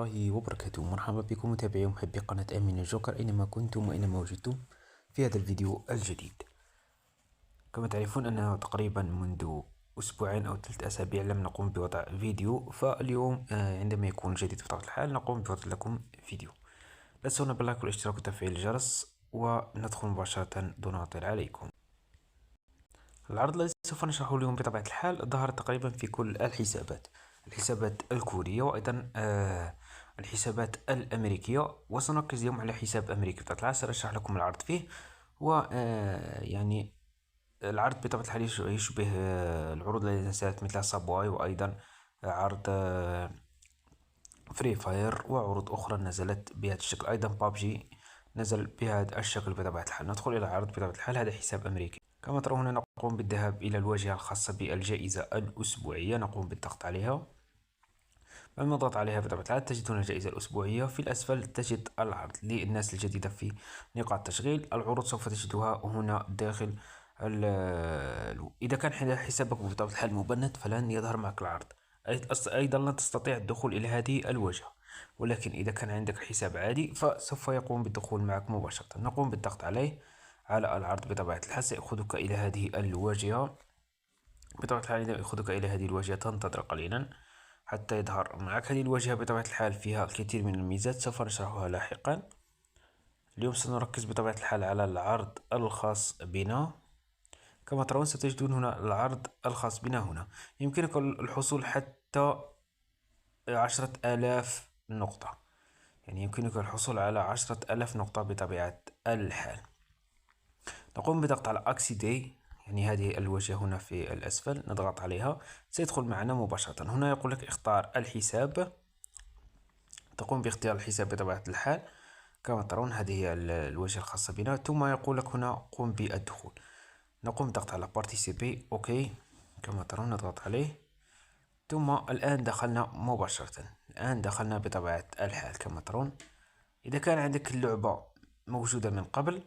الله وبركاته. مرحبا بكم متابعي ومحبي قناة أمين الجوكر أينما كنتم وأينما وجدتم في هذا الفيديو الجديد. كما تعرفون أنه تقريبا منذ أسبوعين أو 3 أسابيع لم نقوم بوضع فيديو، فاليوم عندما يكون جديد بطبيعة الحال نقوم بوضع لكم فيديو. لا تنسون باللايك والاشتراك وتفعيل الجرس، وندخل مباشرة دون عطل عليكم. العرض الذي سوف نشرحه اليوم بطبيعة الحال ظهر تقريبا في كل الحسابات الكورية وأيضا الحسابات الأمريكية، وسنركز اليوم على حساب أمريكي بطبيعة الحال. سأشرح لكم العرض فيه، و يعني العرض بطبيعة الحال يشبه العروض التي نزلت مثل سابواي، وأيضا عرض فري فاير، وعروض أخرى نزلت بهذا الشكل. أيضا بابجي نزل بهذا الشكل بطبيعة الحال. ندخل إلى العرض بطبيعة الحال. هذا حساب أمريكي. كما ترون هنا نقوم بالذهاب إلى الواجهة الخاصة بالجائزة الأسبوعية، نقوم بالضغط عليها. لما نضغط عليها بطبيعة الحال تجد هنا الجائزة الأسبوعية. في الأسفل تجد العرض للناس الجديدة في نقاط التشغيل. العروض سوف تجدها هنا داخل إذا كان حسابك بطبيعة الحال مبند فلن يظهر معك العرض، أيضا لن تستطيع الدخول إلى هذه الواجهة. ولكن إذا كان عندك حساب عادي فسوف يقوم بالدخول معك مباشرة. نقوم بالضغط عليه على العرض بطبيعة الحال، سيأخذك إلى هذه الواجهة. بطبيعة الحال إذا يأخذك إلى هذه الواجهة تنتظر قليلا حتى يظهر معك. هذه الواجهة بطبيعة الحال فيها الكثير من الميزات سوف نشرحها لاحقا. اليوم سنركز بطبيعة الحال على العرض الخاص بنا. كما ترون ستجدون هنا العرض الخاص بنا. هنا يمكنك الحصول حتى 10,000 نقطة، يعني يمكنك الحصول على 10,000 نقطة بطبيعة الحال. نقوم بضغط على أكسيدي، يعني هذه الواجهة هنا في الأسفل، نضغط عليها سيدخل معنا مباشرة. هنا يقول لك اختار الحساب، تقوم باختيار الحساب بطبيعة الحال. كما ترون هذه هي الواجهة الخاصة بنا، ثم يقول لك هنا قم بالدخول. نقوم بالضغط على بارتيسيبي اوكي. كما ترون نضغط عليه، ثم الآن دخلنا مباشرة. الآن دخلنا بطبيعة الحال. كما ترون إذا كان عندك اللعبة موجودة من قبل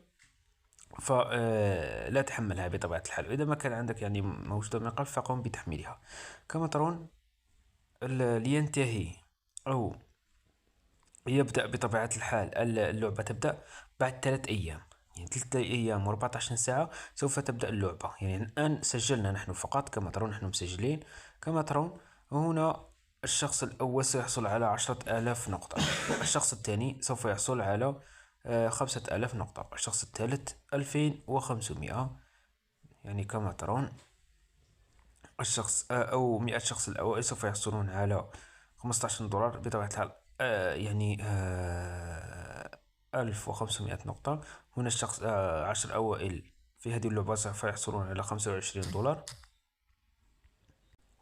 فلا تحملها بطبيعة الحال، وإذا ما كان عندك يعني موجودة من قبل فقم بتحميلها. كما ترون لينتهي أو يبدأ بطبيعة الحال اللعبة تبدأ بعد 3 أيام، يعني 3 أيام و14 ساعة سوف تبدأ اللعبة. يعني الآن سجلنا نحن فقط، كما ترون نحن مسجلين. كما ترون هنا الشخص الأول سيحصل على 10,000 نقطة، الشخص الثاني سوف يحصل على 5,000 نقطة، الشخص الثالث 2,500. يعني كما ترون الشخص أو 100 شخص الأوائل سوف يحصلون على $15 بطبيعة الحال، يعني 1,500 نقطة. هنا الشخص 10 أوائل في هذه اللعبة سوف يحصلون على $25.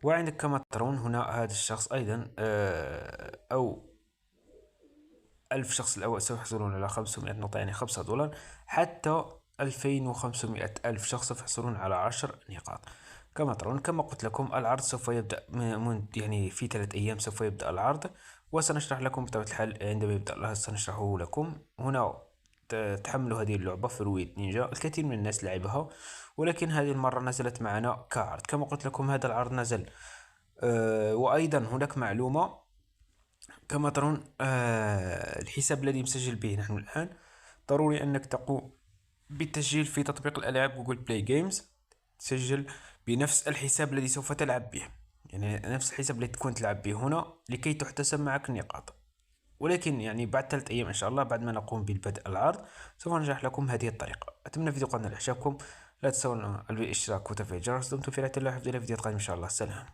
وعندك كما ترون هنا هذا الشخص أيضا أو 1000 شخص الأول سوف يحصلون على 500 نقطة، يعني $5، حتى 2,500 ألف شخص سوف يحصلون على 10 نقاط. كما ترون كما قلت لكم العرض سوف يبدأ يعني في 3 أيام سوف يبدأ العرض، وسنشرح لكم بطبيعة الحال عندما يبدأ سنشرحه لكم. هنا تحملوا هذه اللعبة فرويد نينجا، الكثير من الناس لعبها، ولكن هذه المرة نزلت معنا كعرض. كما قلت لكم هذا العرض نزل وأيضا هناك معلومة. كما ترون الحساب الذي مسجل به نحن الآن ضروري أنك تقوم بالتسجيل في تطبيق الألعاب جوجل بلاي جيمز. تسجل بنفس الحساب الذي سوف تلعب به، يعني نفس الحساب الذي تكون تلعب به هنا لكي تحتسب معك النقاط. ولكن يعني بعد 3 أيام إن شاء الله، بعد ما نقوم بالبدء العرض، سوف نشرح لكم هذه الطريقة. أتمنى الفيديو قد نال إعجابكم. لا تنسون الاشتراك وتفعيل الجرس. دمتم في رعاية الله وحفظه. إلى فيديوهات قادمة إن شاء الله. سلام.